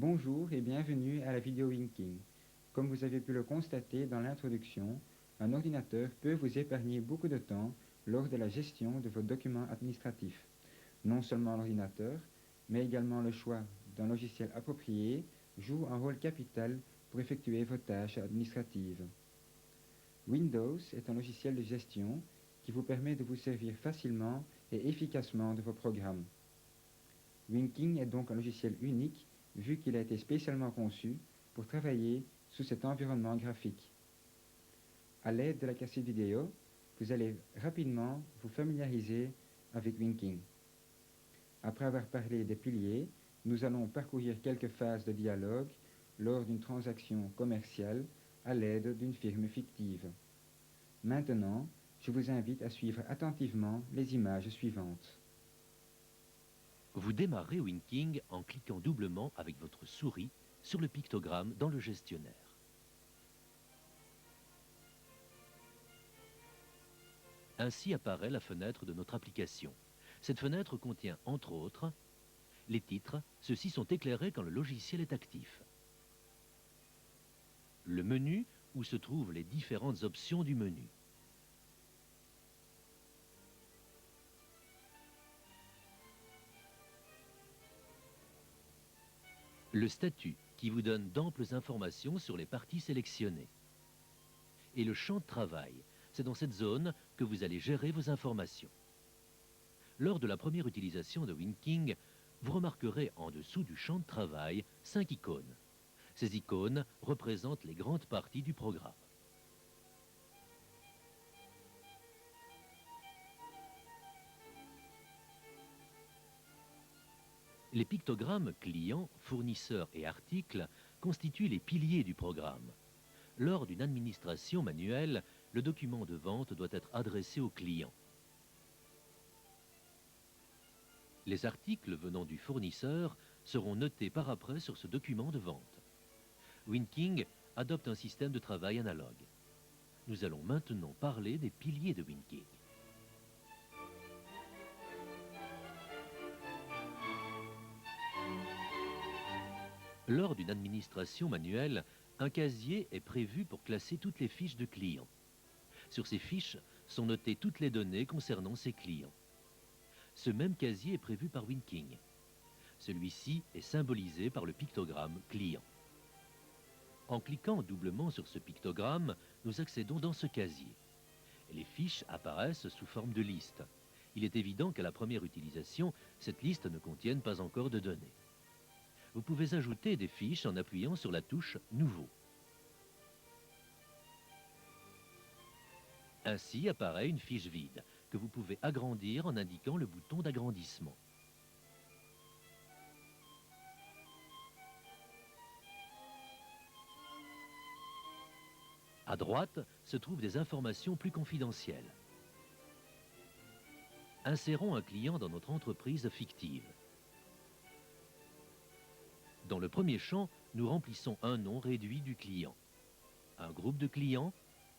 Bonjour et bienvenue à la vidéo Winking. Comme vous avez pu le constater dans l'introduction, un ordinateur peut vous épargner beaucoup de temps lors de la gestion de vos documents administratifs. Non seulement l'ordinateur, mais également le choix d'un logiciel approprié joue un rôle capital pour effectuer vos tâches administratives. Windows est un logiciel de gestion qui vous permet de vous servir facilement et efficacement de vos programmes. Winking est donc un logiciel unique vu qu'il a été spécialement conçu pour travailler sous cet environnement graphique. À l'aide de la cassette vidéo, vous allez rapidement vous familiariser avec Winking. Après avoir parlé des piliers, nous allons parcourir quelques phases de dialogue lors d'une transaction commerciale à l'aide d'une firme fictive. Maintenant, je vous invite à suivre attentivement les images suivantes. Vous démarrez Winking en cliquant doublement avec votre souris sur le pictogramme dans le gestionnaire. Ainsi apparaît la fenêtre de notre application. Cette fenêtre contient, entre autres, les titres. Ceux-ci sont éclairés quand le logiciel est actif. Le menu, où se trouvent les différentes options du menu. Le statut, qui vous donne d'amples informations sur les parties sélectionnées. Et le champ de travail. C'est dans cette zone que vous allez gérer vos informations. Lors de la première utilisation de Winking, vous remarquerez en dessous du champ de travail 5 icônes. Ces icônes représentent les grandes parties du programme. Les pictogrammes clients, fournisseurs et articles constituent les piliers du programme. Lors d'une administration manuelle, le document de vente doit être adressé au client. Les articles venant du fournisseur seront notés par après sur ce document de vente. Winking adopte un système de travail analogue. Nous allons maintenant parler des piliers de Winking. Lors d'une administration manuelle, un casier est prévu pour classer toutes les fiches de clients. Sur ces fiches sont notées toutes les données concernant ces clients. Ce même casier est prévu par Winking. Celui-ci est symbolisé par le pictogramme client. En cliquant doublement sur ce pictogramme, nous accédons dans ce casier. Les fiches apparaissent sous forme de liste. Il est évident qu'à la première utilisation, cette liste ne contienne pas encore de données. Vous pouvez ajouter des fiches en appuyant sur la touche « Nouveau ». Ainsi apparaît une fiche vide, que vous pouvez agrandir en indiquant le bouton d'agrandissement. À droite se trouvent des informations plus confidentielles. Insérons un client dans notre entreprise fictive. Dans le premier champ, nous remplissons un nom réduit du client, un groupe de clients,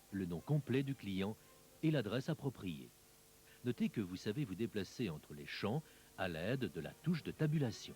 le nom complet du client et l'adresse appropriée. Notez que vous savez vous déplacer entre les champs à l'aide de la touche de tabulation.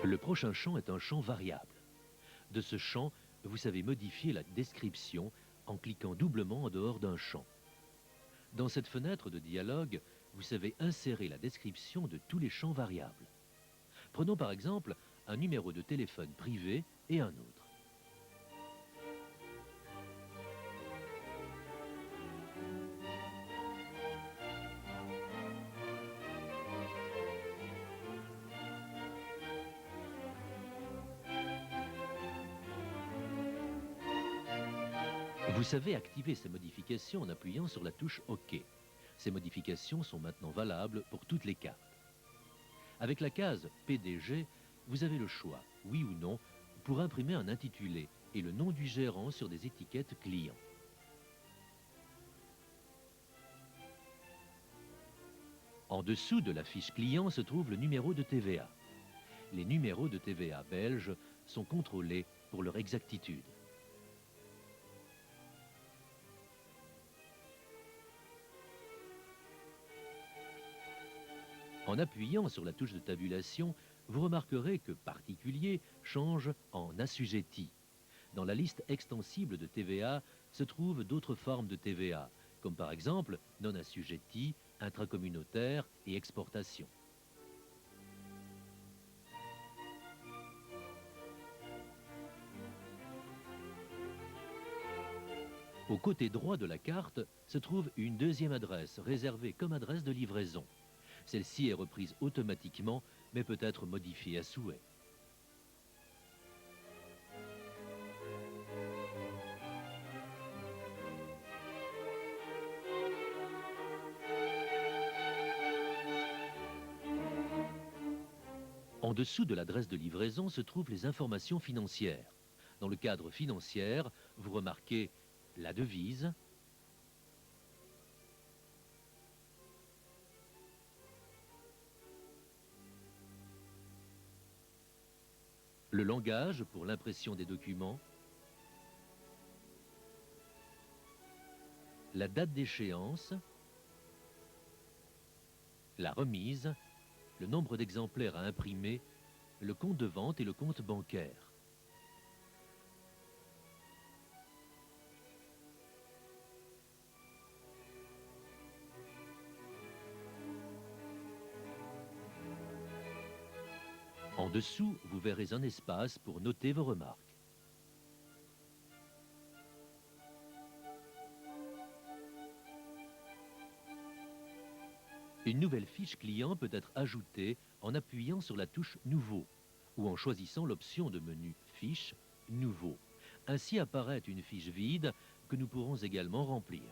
Le prochain champ est un champ variable. De ce champ, vous savez modifier la description en cliquant doublement en dehors d'un champ. Dans cette fenêtre de dialogue, vous savez insérer la description de tous les champs variables. Prenons par exemple un numéro de téléphone privé et un autre. Vous savez activer ces modifications en appuyant sur la touche OK. Ces modifications sont maintenant valables pour toutes les cartes. Avec la case PDG, vous avez le choix, oui ou non, pour imprimer un intitulé et le nom du gérant sur des étiquettes clients. En dessous de la fiche client se trouve le numéro de TVA. Les numéros de TVA belges sont contrôlés pour leur exactitude. En appuyant sur la touche de tabulation, vous remarquerez que particulier change en assujetti. Dans la liste extensible de TVA se trouvent d'autres formes de TVA, comme par exemple non assujetti, intracommunautaire et exportation. Au côté droit de la carte se trouve une deuxième adresse réservée comme adresse de livraison. Celle-ci est reprise automatiquement, mais peut être modifiée à souhait. En dessous de l'adresse de livraison se trouvent les informations financières. Dans le cadre financier, vous remarquez la devise, le langage pour l'impression des documents, la date d'échéance, la remise, le nombre d'exemplaires à imprimer, le compte de vente et le compte bancaire. En dessous, vous verrez un espace pour noter vos remarques. Une nouvelle fiche client peut être ajoutée en appuyant sur la touche Nouveau ou en choisissant l'option de menu Fiche Nouveau. Ainsi apparaît une fiche vide que nous pourrons également remplir.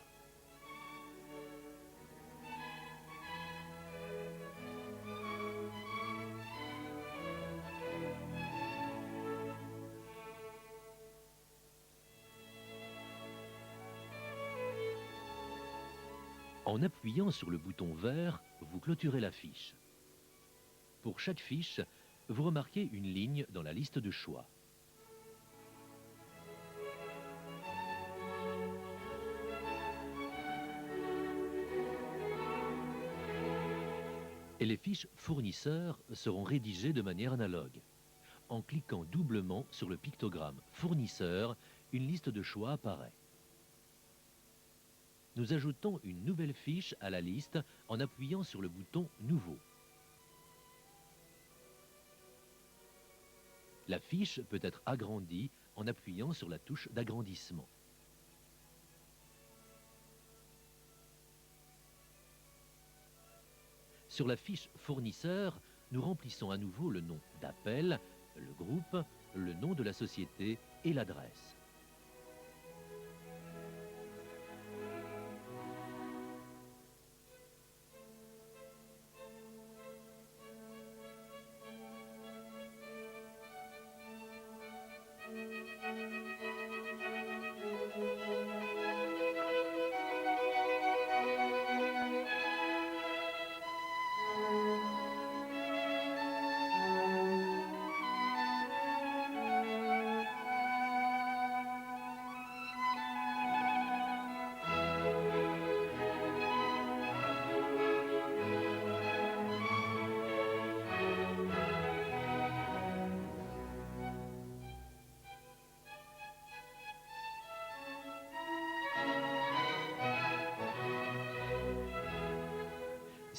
En appuyant sur le bouton vert, vous clôturez la fiche. Pour chaque fiche, vous remarquez une ligne dans la liste de choix. Et les fiches fournisseurs seront rédigées de manière analogue. En cliquant doublement sur le pictogramme fournisseur, une liste de choix apparaît. Nous ajoutons une nouvelle fiche à la liste en appuyant sur le bouton Nouveau. La fiche peut être agrandie en appuyant sur la touche d'agrandissement. Sur la fiche fournisseur, nous remplissons à nouveau le nom d'appel, le groupe, le nom de la société et l'adresse.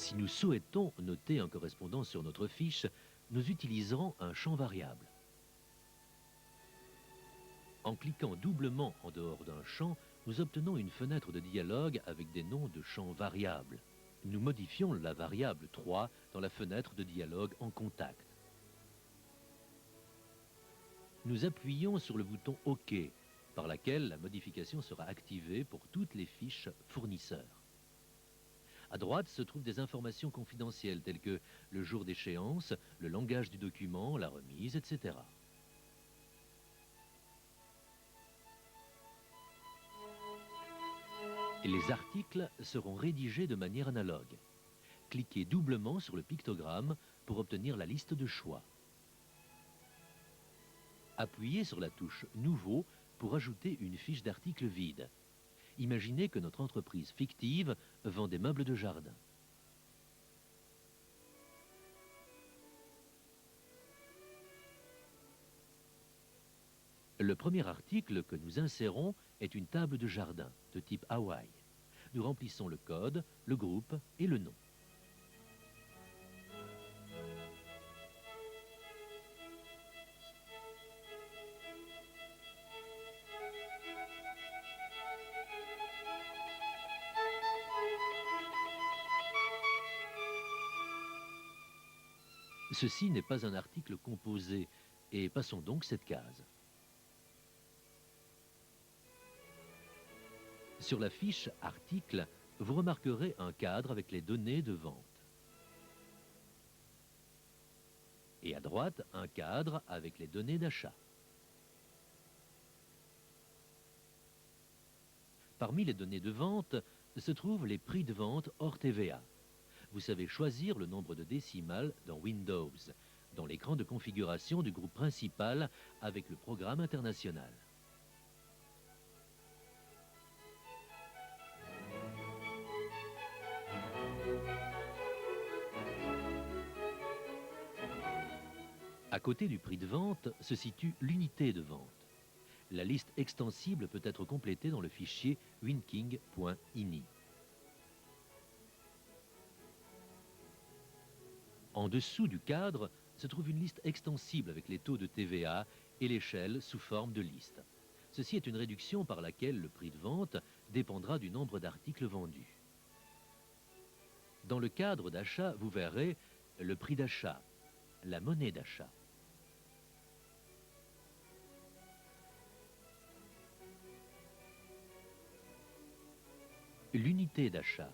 Si nous souhaitons noter un correspondant sur notre fiche, nous utiliserons un champ variable. En cliquant doublement en dehors d'un champ, nous obtenons une fenêtre de dialogue avec des noms de champs variables. Nous modifions la variable 3 dans la fenêtre de dialogue en contact. Nous appuyons sur le bouton OK, par laquelle la modification sera activée pour toutes les fiches fournisseurs. À droite se trouvent des informations confidentielles telles que le jour d'échéance, le langage du document, la remise, etc. Et les articles seront rédigés de manière analogue. Cliquez doublement sur le pictogramme pour obtenir la liste de choix. Appuyez sur la touche « Nouveau » pour ajouter une fiche d'article vide. Imaginez que notre entreprise fictive vend des meubles de jardin. Le premier article que nous insérons est une table de jardin de type Hawaï. Nous remplissons le code, le groupe et le nom. Ceci n'est pas un article composé et passons donc cette case. Sur la fiche « Article », vous remarquerez un cadre avec les données de vente. Et à droite, un cadre avec les données d'achat. Parmi les données de vente se trouvent les prix de vente hors TVA. Vous savez choisir le nombre de décimales dans Windows, dans l'écran de configuration du groupe principal avec le programme international. À côté du prix de vente se situe l'unité de vente. La liste extensible peut être complétée dans le fichier winking.ini. En dessous du cadre se trouve une liste extensible avec les taux de TVA et l'échelle sous forme de liste. Ceci est une réduction par laquelle le prix de vente dépendra du nombre d'articles vendus. Dans le cadre d'achat, vous verrez le prix d'achat, la monnaie d'achat. L'unité d'achat.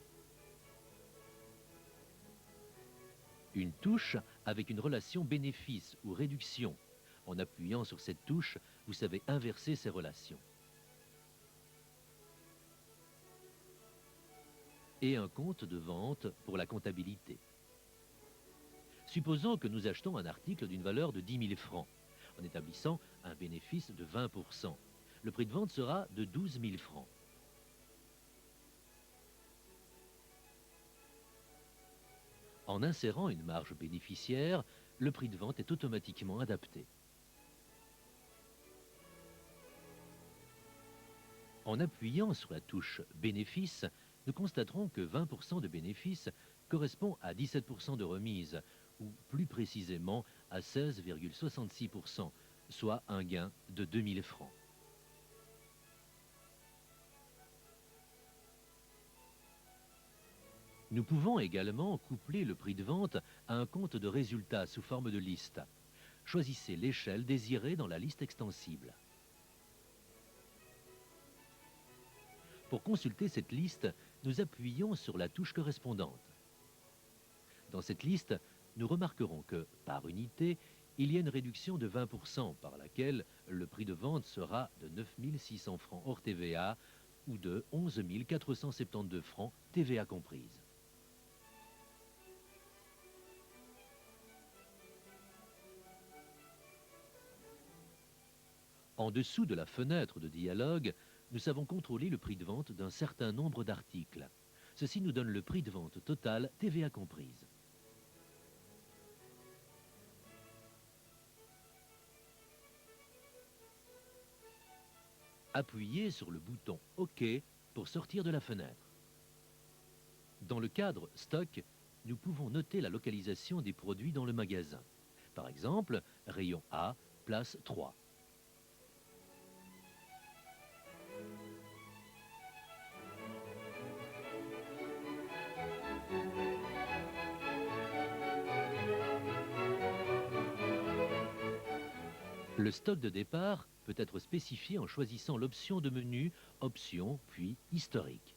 Une touche avec une relation bénéfice ou réduction. En appuyant sur cette touche, vous savez inverser ces relations. Et un compte de vente pour la comptabilité. Supposons que nous achetons un article d'une valeur de 10 000 francs, en établissant un bénéfice de 20%. Le prix de vente sera de 12 000 francs. En insérant une marge bénéficiaire, le prix de vente est automatiquement adapté. En appuyant sur la touche « Bénéfices », nous constaterons que 20% de bénéfices correspond à 17% de remise, ou plus précisément à 16,66%, soit un gain de 2 000 francs. Nous pouvons également coupler le prix de vente à un compte de résultats sous forme de liste. Choisissez l'échelle désirée dans la liste extensible. Pour consulter cette liste, nous appuyons sur la touche correspondante. Dans cette liste, nous remarquerons que, par unité, il y a une réduction de 20% par laquelle le prix de vente sera de 9 600 francs hors TVA ou de 11 472 francs TVA comprise. En dessous de la fenêtre de dialogue, nous savons contrôler le prix de vente d'un certain nombre d'articles. Ceci nous donne le prix de vente total, TVA comprise. Appuyez sur le bouton OK pour sortir de la fenêtre. Dans le cadre Stock, nous pouvons noter la localisation des produits dans le magasin. Par exemple, rayon A, place 3. Le stock de départ peut être spécifié en choisissant l'option de menu Options puis Historique.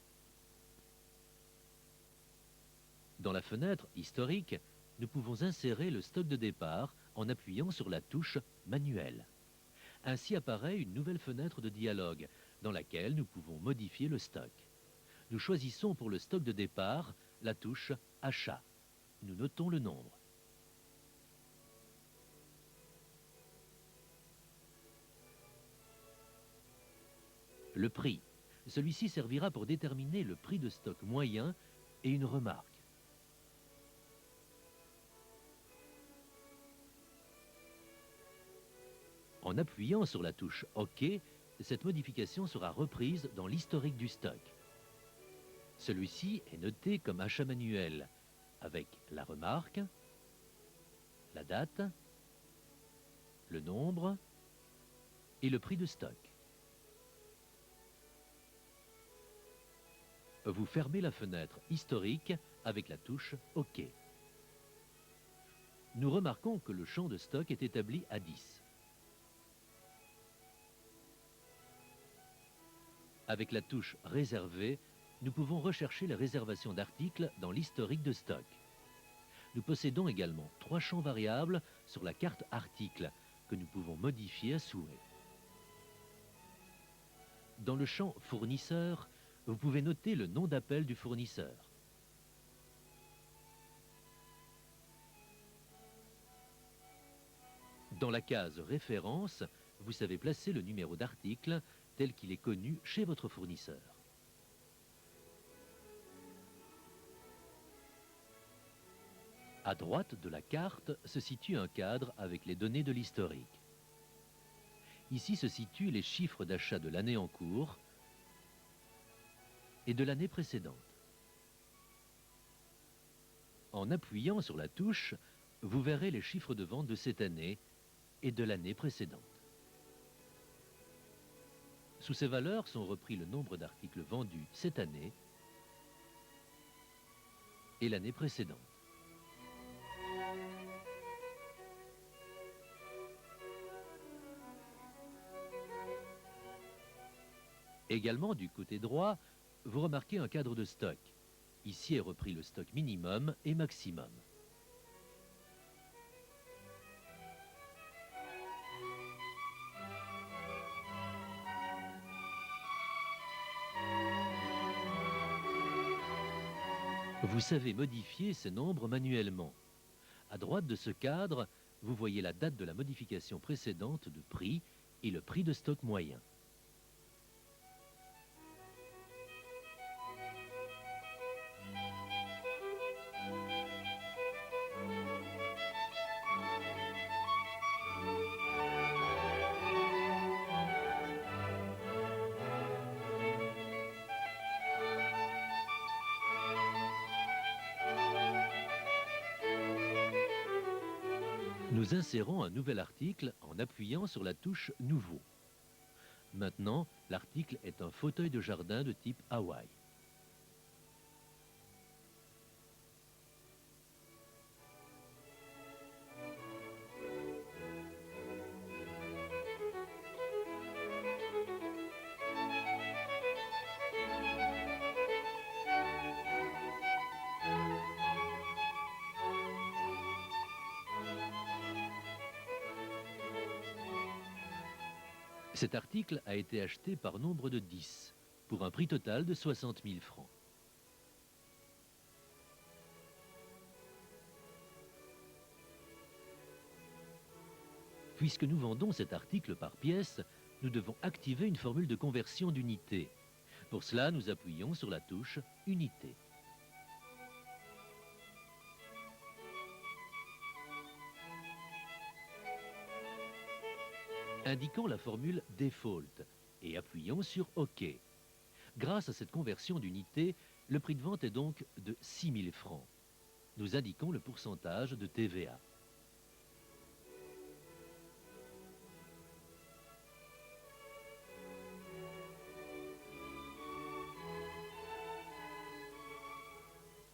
Dans la fenêtre historique, nous pouvons insérer le stock de départ en appuyant sur la touche Manuel. Ainsi apparaît une nouvelle fenêtre de dialogue dans laquelle nous pouvons modifier le stock. Nous choisissons pour le stock de départ la touche Achat. Nous notons le nombre. Le prix. Celui-ci servira pour déterminer le prix de stock moyen et une remarque. En appuyant sur la touche OK, cette modification sera reprise dans l'historique du stock. Celui-ci est noté comme achat manuel, avec la remarque, la date, le nombre et le prix de stock. Vous fermez la fenêtre historique avec la touche OK. Nous remarquons que le champ de stock est établi à 10. Avec la touche Réserver, nous pouvons rechercher les réservations d'articles dans l'historique de stock. Nous possédons également 3 champs variables sur la carte Articles que nous pouvons modifier à souhait. Dans le champ Fournisseur, vous pouvez noter le nom d'appel du fournisseur. Dans la case Référence, vous savez placer le numéro d'article tel qu'il est connu chez votre fournisseur. À droite de la carte se situe un cadre avec les données de l'historique. Ici se situent les chiffres d'achat de l'année en cours et de l'année précédente. En appuyant sur la touche, vous verrez les chiffres de vente de cette année et de l'année précédente. Sous ces valeurs sont repris le nombre d'articles vendus cette année et l'année précédente. Également du côté droit, vous remarquez un cadre de stock. Ici est repris le stock minimum et maximum. Vous savez modifier ces nombres manuellement. À droite de ce cadre, vous voyez la date de la modification précédente de prix et le prix de stock moyen. Nous insérons un nouvel article en appuyant sur la touche Nouveau. Maintenant, l'article est un fauteuil de jardin de type Hawaï. Cet article a été acheté par nombre de 10, pour un prix total de 60 000 francs. Puisque nous vendons cet article par pièce, nous devons activer une formule de conversion d'unité. Pour cela, nous appuyons sur la touche Unité. Indiquons la formule Default et appuyons sur OK. Grâce à cette conversion d'unité, le prix de vente est donc de 6 000 francs. Nous indiquons le pourcentage de TVA.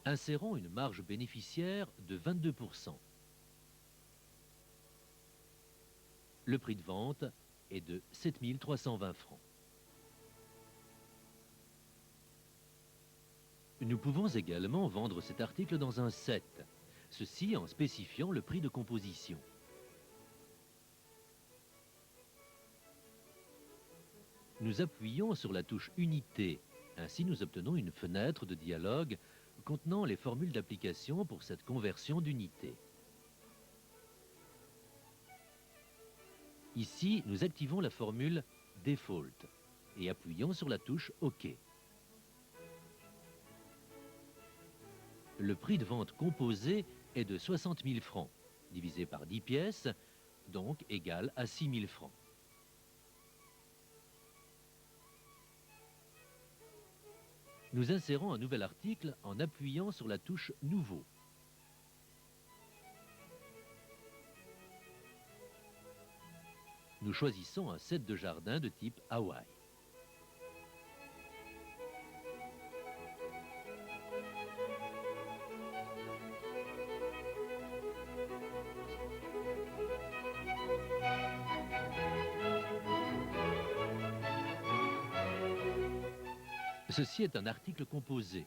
Insérons une marge bénéficiaire de 22%. Le prix de vente est de 7 320 francs. Nous pouvons également vendre cet article dans un set, ceci en spécifiant le prix de composition. Nous appuyons sur la touche Unité. Ainsi, nous obtenons une fenêtre de dialogue contenant les formules d'application pour cette conversion d'unité. Ici, nous activons la formule Default et appuyons sur la touche OK. Le prix de vente composé est de 60 000 francs, divisé par 10 pièces, donc égal à 6 000 francs. Nous insérons un nouvel article en appuyant sur la touche Nouveau. Nous choisissons un set de jardin de type Hawaï. Ceci est un article composé.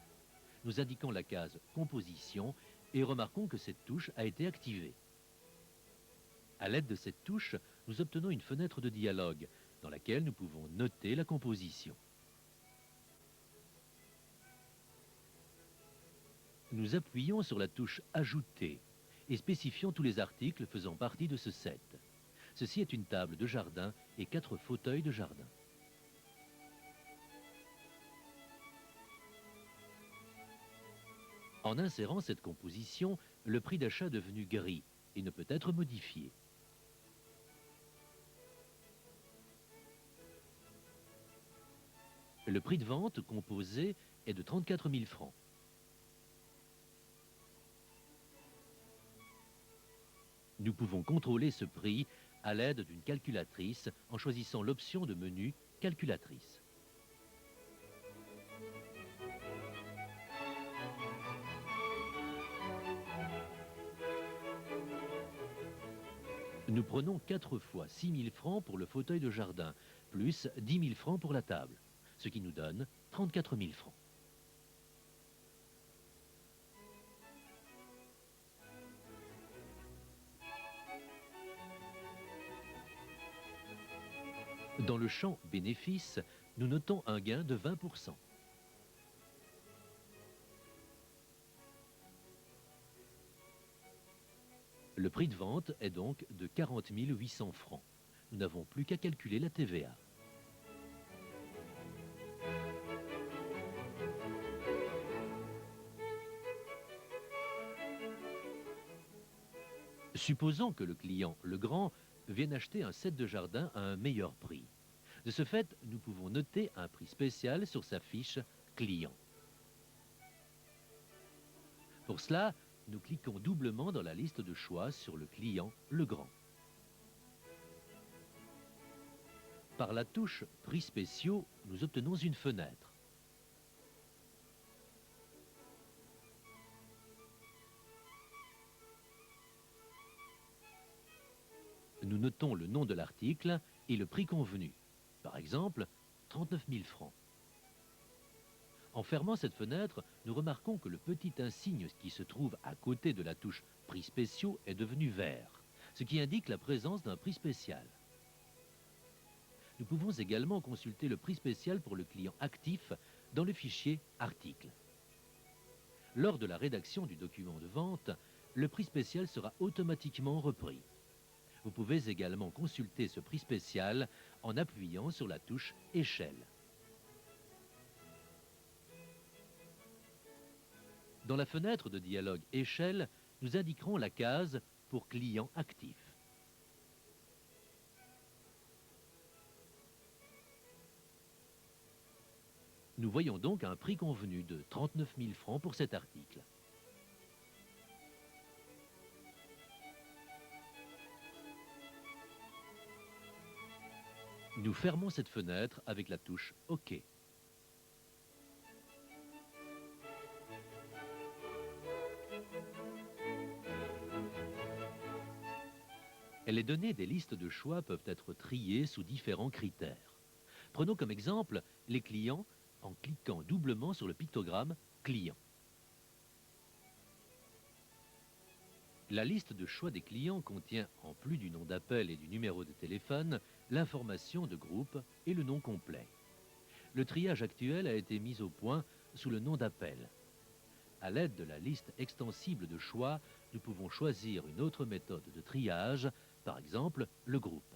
Nous indiquons la case Composition et remarquons que cette touche a été activée. À l'aide de cette touche, nous obtenons une fenêtre de dialogue dans laquelle nous pouvons noter la composition. Nous appuyons sur la touche Ajouter et spécifions tous les articles faisant partie de ce set. Ceci est une table de jardin et 4 fauteuils de jardin. En insérant cette composition, le prix d'achat devenu gris et ne peut être modifié. Le prix de vente composé est de 34 000 francs. Nous pouvons contrôler ce prix à l'aide d'une calculatrice en choisissant l'option de menu Calculatrice. Nous prenons 4 fois 6 000 francs pour le fauteuil de jardin, plus 10 000 francs pour la table, ce qui nous donne 34 000 francs. Dans le champ Bénéfices, nous notons un gain de 20%. Le prix de vente est donc de 40 800 francs. Nous n'avons plus qu'à calculer la TVA. Supposons que le client, le grand, vienne acheter un set de jardin à un meilleur prix. De ce fait, nous pouvons noter un prix spécial sur sa fiche client. Pour cela, nous cliquons doublement dans la liste de choix sur le client le grand. Par la touche Prix spéciaux, nous obtenons une fenêtre. Nous notons le nom de l'article et le prix convenu. Par exemple, 39 000 francs. En fermant cette fenêtre, nous remarquons que le petit insigne qui se trouve à côté de la touche Prix spéciaux est devenu vert, ce qui indique la présence d'un prix spécial. Nous pouvons également consulter le prix spécial pour le client actif dans le fichier Articles. Lors de la rédaction du document de vente, le prix spécial sera automatiquement repris. Vous pouvez également consulter ce prix spécial en appuyant sur la touche Échelle. Dans la fenêtre de dialogue Échelle, nous indiquerons la case pour client actif. Nous voyons donc un prix convenu de 39 000 francs pour cet article. Nous fermons cette fenêtre avec la touche OK. Les données des listes de choix peuvent être triées sous différents critères. Prenons comme exemple les clients en cliquant doublement sur le pictogramme Clients. La liste de choix des clients contient, en plus du nom d'appel et du numéro de téléphone, l'information de groupe et le nom complet. Le triage actuel a été mis au point sous le nom d'appel. À l'aide de la liste extensible de choix, nous pouvons choisir une autre méthode de triage, par exemple le groupe.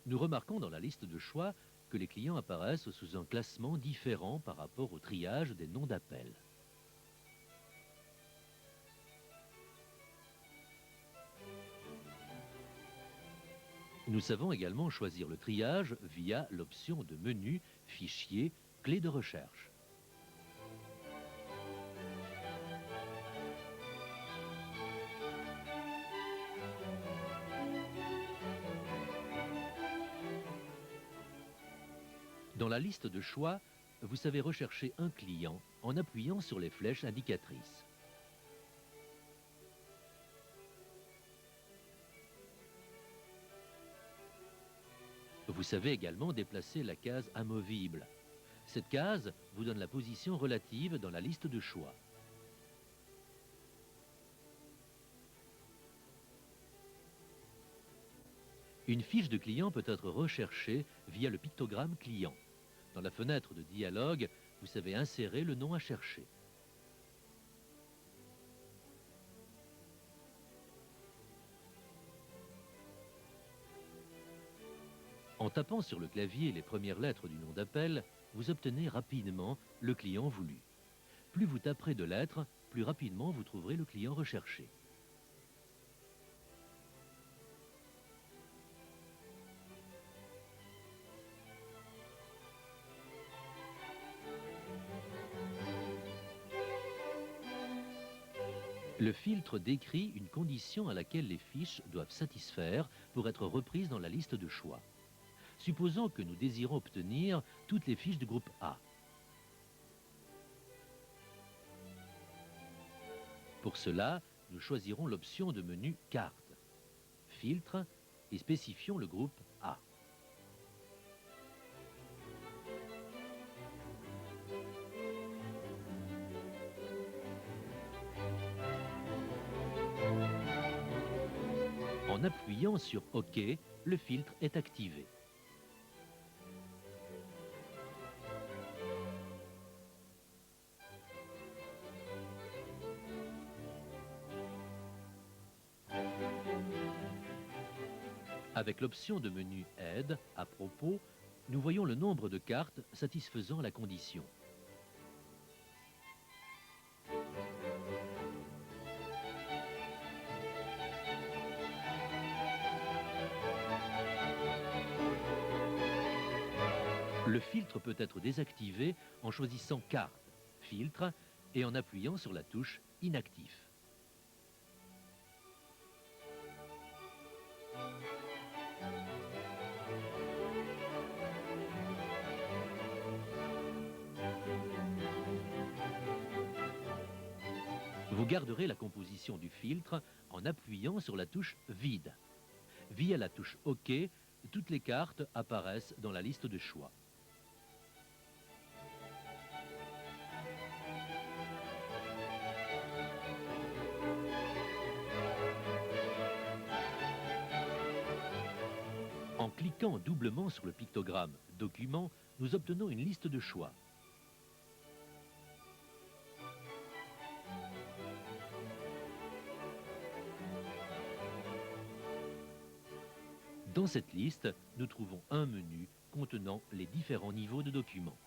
Nous remarquons dans la liste de choix que les clients apparaissent sous un classement différent par rapport au triage des noms d'appel. Nous savons également choisir le triage via l'option de menu, fichier, clé de recherche. Dans la liste de choix, vous savez rechercher un client en appuyant sur les flèches indicatrices. Vous savez également déplacer la case amovible. Cette case vous donne la position relative dans la liste de choix. Une fiche de client peut être recherchée via le pictogramme client. Dans la fenêtre de dialogue, vous savez insérer le nom à chercher. En tapant sur le clavier les premières lettres du nom d'appel, vous obtenez rapidement le client voulu. Plus vous taperez de lettres, plus rapidement vous trouverez le client recherché. Le filtre décrit une condition à laquelle les fiches doivent satisfaire pour être reprises dans la liste de choix. Supposons que nous désirons obtenir toutes les fiches du groupe A. Pour cela, nous choisirons l'option de menu Carte, Filtre et spécifions le groupe A. En appuyant sur OK, le filtre est activé. Avec l'option de menu Aide, à propos, nous voyons le nombre de cartes satisfaisant la condition. Le filtre peut être désactivé en choisissant Carte, Filtre et en appuyant sur la touche Inactif. Vous garderez la composition du filtre en appuyant sur la touche Vide. Via la touche OK, toutes les cartes apparaissent dans la liste de choix. En cliquant doublement sur le pictogramme Document, nous obtenons une liste de choix. Dans cette liste, nous trouvons un menu contenant les différents niveaux de documents.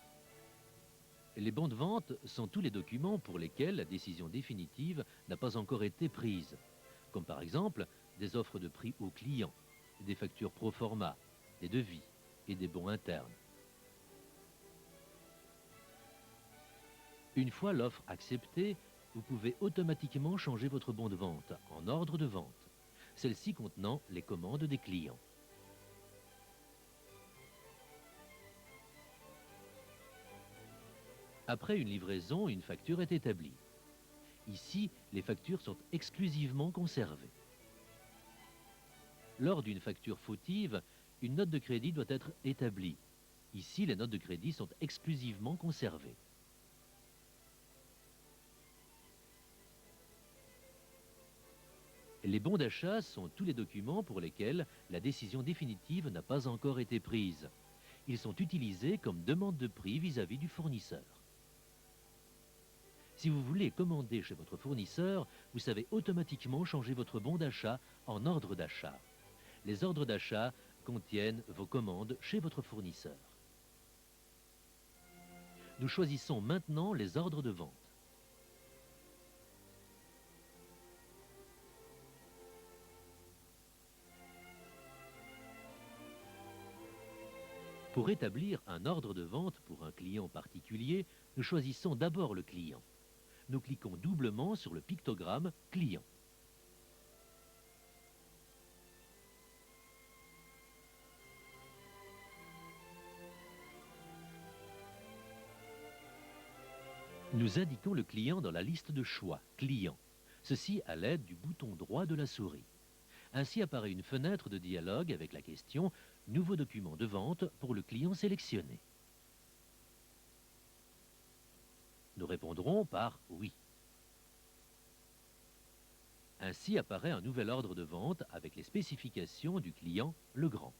Les bons de vente sont tous les documents pour lesquels la décision définitive n'a pas encore été prise, comme par exemple des offres de prix aux clients, des factures pro forma, des devis et des bons internes. Une fois l'offre acceptée, vous pouvez automatiquement changer votre bon de vente en ordre de vente, celle-ci contenant les commandes des clients. Après une livraison, une facture est établie. Ici, les factures sont exclusivement conservées. Lors d'une facture fautive, une note de crédit doit être établie. Ici, les notes de crédit sont exclusivement conservées. Les bons d'achat sont tous les documents pour lesquels la décision définitive n'a pas encore été prise. Ils sont utilisés comme demande de prix vis-à-vis du fournisseur. Si vous voulez commander chez votre fournisseur, vous savez automatiquement changer votre bon d'achat en ordre d'achat. Les ordres d'achat contiennent vos commandes chez votre fournisseur. Nous choisissons maintenant les ordres de vente. Pour établir un ordre de vente pour un client particulier, nous choisissons d'abord le client. Nous cliquons doublement sur le pictogramme « Client ». Nous indiquons le client dans la liste de choix « Client », ceci à l'aide du bouton droit de la souris. Ainsi apparaît une fenêtre de dialogue avec la question « Nouveau document de vente » pour le client sélectionné. Nous répondrons par « Oui ». Ainsi apparaît un nouvel ordre de vente avec les spécifications du client Legrand.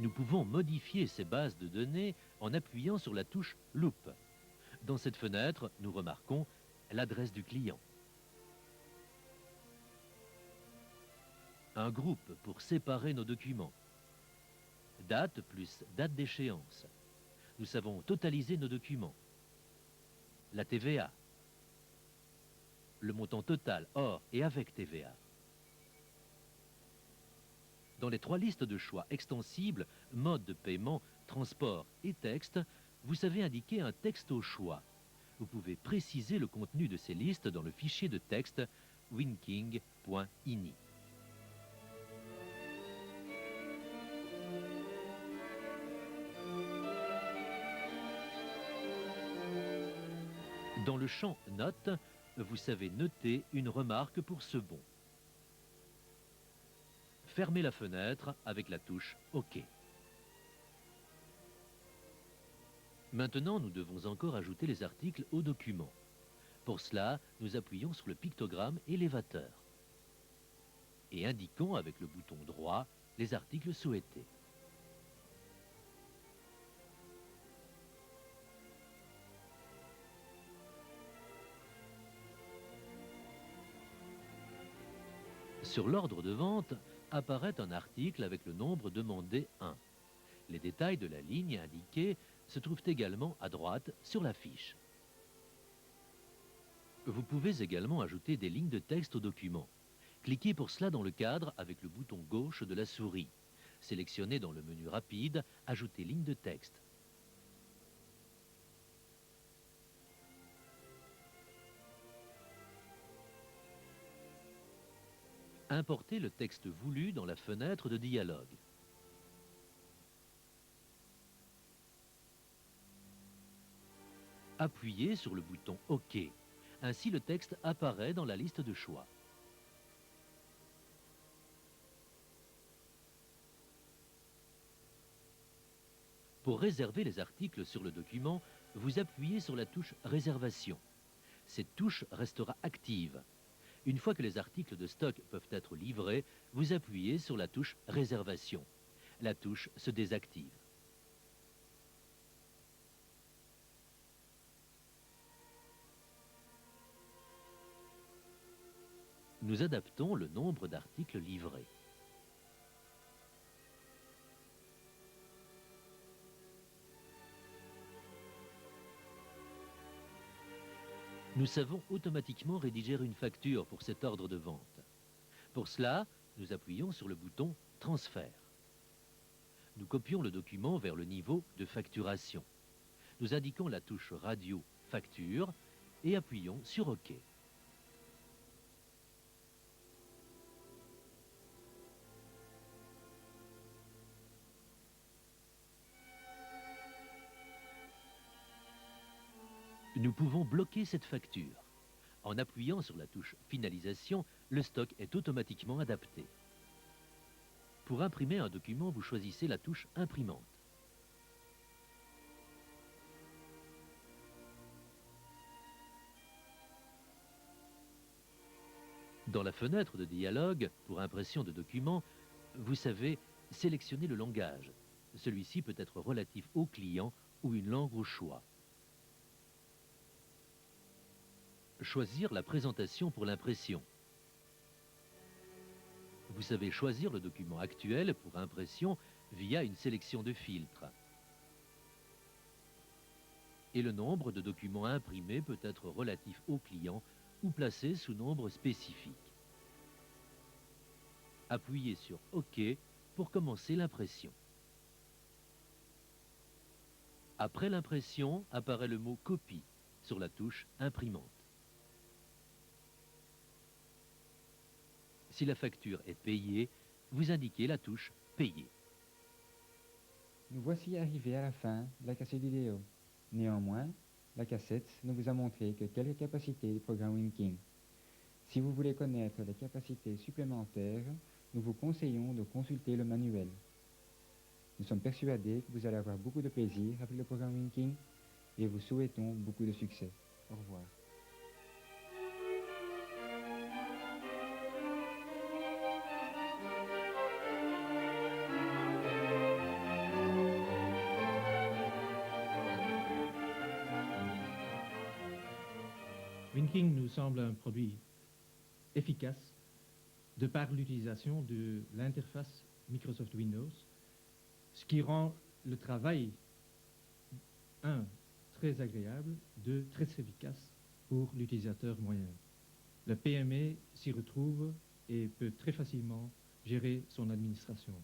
Nous pouvons modifier ces bases de données en appuyant sur la touche « Loupe ». Dans cette fenêtre, nous remarquons l'adresse du client. Un groupe pour séparer nos documents. Date plus date d'échéance. Nous savons totaliser nos documents. La TVA. Le montant total hors et avec TVA. Dans les 3 listes de choix extensibles, mode de paiement, transport et texte, vous savez indiquer un texte au choix. Vous pouvez préciser le contenu de ces listes dans le fichier de texte winking.ini. Dans le champ Notes, vous savez noter une remarque pour ce bon. Fermez la fenêtre avec la touche OK. Maintenant, nous devons encore ajouter les articles au document. Pour cela, nous appuyons sur le pictogramme élévateur et indiquons avec le bouton droit les articles souhaités. Sur l'ordre de vente apparaît un article avec le nombre demandé 1. Les détails de la ligne indiquée se trouvent également à droite sur la fiche. Vous pouvez également ajouter des lignes de texte au document. Cliquez pour cela dans le cadre avec le bouton gauche de la souris. Sélectionnez dans le menu rapide « Ajouter ligne de texte ». Importez le texte voulu dans la fenêtre de dialogue. Appuyez sur le bouton OK. Ainsi, le texte apparaît dans la liste de choix. Pour réserver les articles sur le document, vous appuyez sur la touche « Réservation ». Cette touche restera active. Une fois que les articles de stock peuvent être livrés, vous appuyez sur la touche « Réservation ». La touche se désactive. Nous adaptons le nombre d'articles livrés. Nous savons automatiquement rédiger une facture pour cet ordre de vente. Pour cela, nous appuyons sur le bouton « Transfert ». Nous copions le document vers le niveau de facturation. Nous indiquons la touche radio « Facture » et appuyons sur OK. Nous pouvons bloquer cette facture. En appuyant sur la touche « Finalisation », le stock est automatiquement adapté. Pour imprimer un document, vous choisissez la touche « Imprimante ». Dans la fenêtre de dialogue, pour impression de documents, vous savez sélectionner le langage. Celui-ci peut être relatif au client ou une langue au choix. Choisir la présentation pour l'impression. Vous savez choisir le document actuel pour impression via une sélection de filtres. Et le nombre de documents imprimés peut être relatif au client ou placé sous nombre spécifique. Appuyez sur OK pour commencer l'impression. Après l'impression, apparaît le mot « Copie » sur la touche « Imprimante ». Si la facture est payée, vous indiquez la touche « Payer ». Nous voici arrivés à la fin de la cassette vidéo. Néanmoins, la cassette ne vous a montré que quelques capacités du programme Winking. Si vous voulez connaître les capacités supplémentaires, nous vous conseillons de consulter le manuel. Nous sommes persuadés que vous allez avoir beaucoup de plaisir avec le programme Winking et vous souhaitons beaucoup de succès. Au revoir. Winking nous semble un produit efficace de par l'utilisation de l'interface Microsoft Windows, ce qui rend le travail, très agréable, très efficace pour l'utilisateur moyen. Le PME s'y retrouve et peut très facilement gérer son administration.